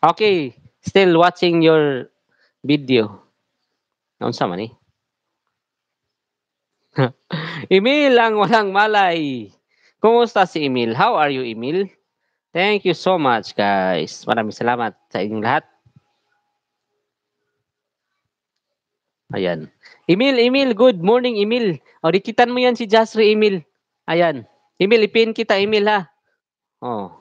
Okay, still watching your video. Unsa man eh? Emil ang walang malay. Kumusta si Emil? How are you, Emil? Thank you so much, guys. Maraming salamat sa inyong lahat. Ayan. Emil, good morning, Emil. O, dikitan mo yan si Jasri, Emil. Ayan. Emil, ipin kita, Emil, ha? Oh,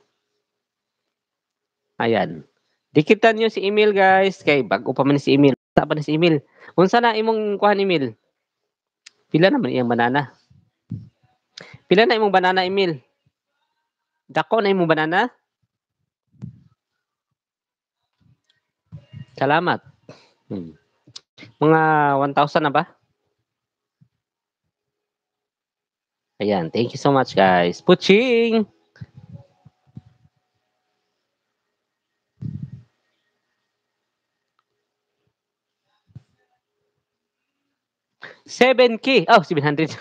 ayan. Dikitan nyo si Emil, guys. Kay bago pa man si Emil. Basta pa na si Emil. Unsa na imong kuhan, Emil? Pila naman iyang banana? Pila na imong banana, Emil? Dako na imong banana? Salamat. Hmm. Mga 1,000 na ba? Ayan. Thank you so much, guys. Puching! 7K. Oh, 700.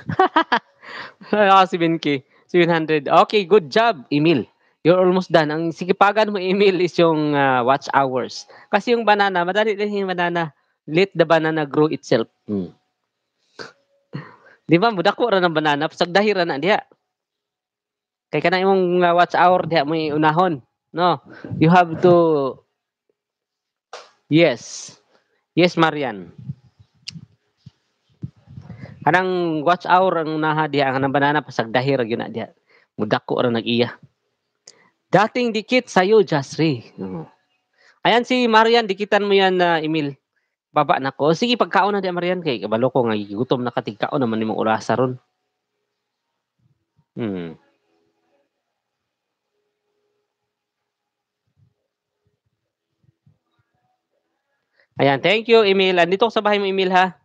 Oh, 7K. 700. Okay, good job, Emil. You're almost done. Ang sigipagan mo, Emil, is yung watch hours. Kasi yung banana, madali din yung banana. Let the banana grow itself. Hmm. Di ba, mudako ra ng banana, pasagdahi ra na diha. Kay kana imong watch hour diha mo unahon. No, you have to, yes. Yes, Marian. Kanang watch hour ang naha diha, kanang banana, pasagdahi ra gyud na diha. Mudako ra nag-iya. Dating dikit sa'yo, Jasri. Ayan si Marian, dikitan mo yan na Emil. Baba na ko. Sige, pagkaon na di Marian kay kabalo ko nga gutom na katigkaon naman nimong orasa ron. Hmm. Ayan, thank you Emil. Andito ko sa bahay mo Emil ha.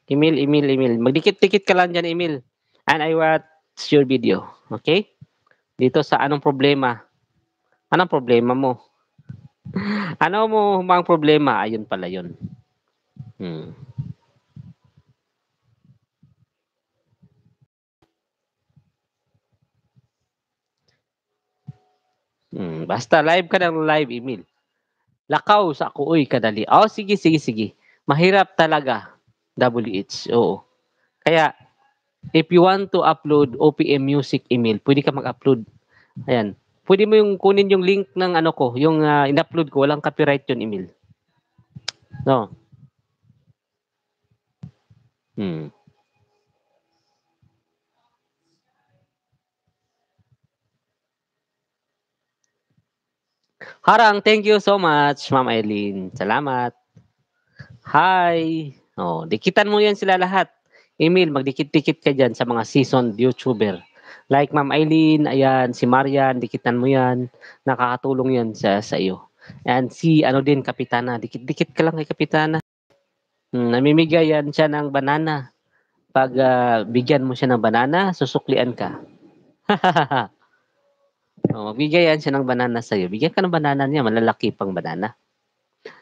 Emil. Magdikit-dikit ka lang dyan Emil. And I watch your video. Okay? Dito sa anong problema? Anong problema mo? Ano mo mang problema? Ayun pala yun. Hmm. Basta live ka ng live, Emil. Lakaw sa kuoy kadali. Oh, sige. Mahirap talaga. WH. Oo. Kaya, if you want to upload OPM music email, pwede ka mag-upload. Ayan. Pwede mo yung kunin yung link ng ano ko, yung in-upload ko, walang copyright yun email. No. Hmm. Harang, thank you so much, Ma'am Eileen. Salamat. Hi. Oh, dikitan mo yan sila lahat. Emil, magdikit-dikit ka dyan sa mga seasoned YouTuber. Like Ma'am Eileen, ayan, si Marian, dikitan mo yan. Nakakatulong yan sa iyo. And si ano din, Kapitana. Dikit-dikit ka lang kay Kapitana. Namimigay yan siya ng banana. Pag bigyan mo siya ng banana, susuklian ka. Magbigay yan siya ng banana sa'yo. Bigyan ka ng banana niya, malalaki pang banana.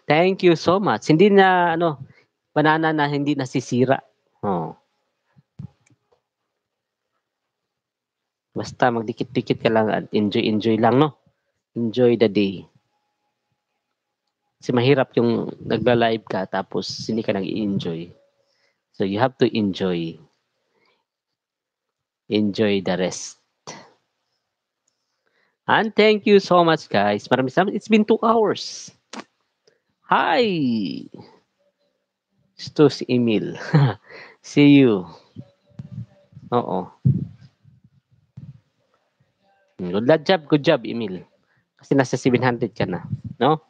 Thank you so much. Hindi na, banana na hindi nasisira. Oh. Basta magdikit-dikit ka lang at enjoy lang, no? Enjoy the day. Kasi mahirap yung nagla-live ka tapos hindi ka nag-enjoy. So you have to enjoy. Enjoy the rest. And thank you so much, guys. Maraming salamat. It's been 2 hours. Hi! Ito si Emil. See you. Oo. Good job, Emil. Kasi nasa 700 ka na. No?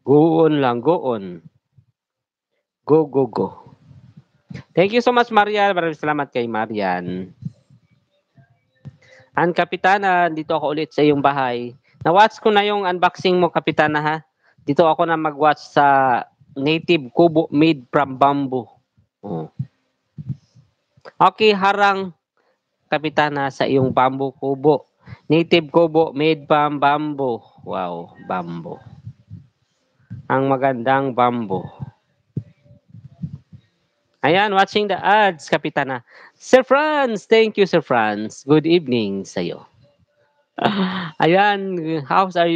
Go on lang, go on. Go. Thank you so much, Marian. Maraming salamat kay Marian. Ang Kapitana, dito ako ulit sa iyong bahay. Na-watch ko na yung unboxing mo, Kapitana, ha? Dito ako na mag-watch sa native kubo made from bamboo. Oh. Okay, harang, Kapitana, sa iyong bamboo kubo. Native kubo made from bamboo. Wow, bamboo. Ang magandang bamboo. Ayan, watching the ads, Kapitana. Sir Franz, thank you, Sir Franz. Good evening sa'yo. Ayan, how's are you?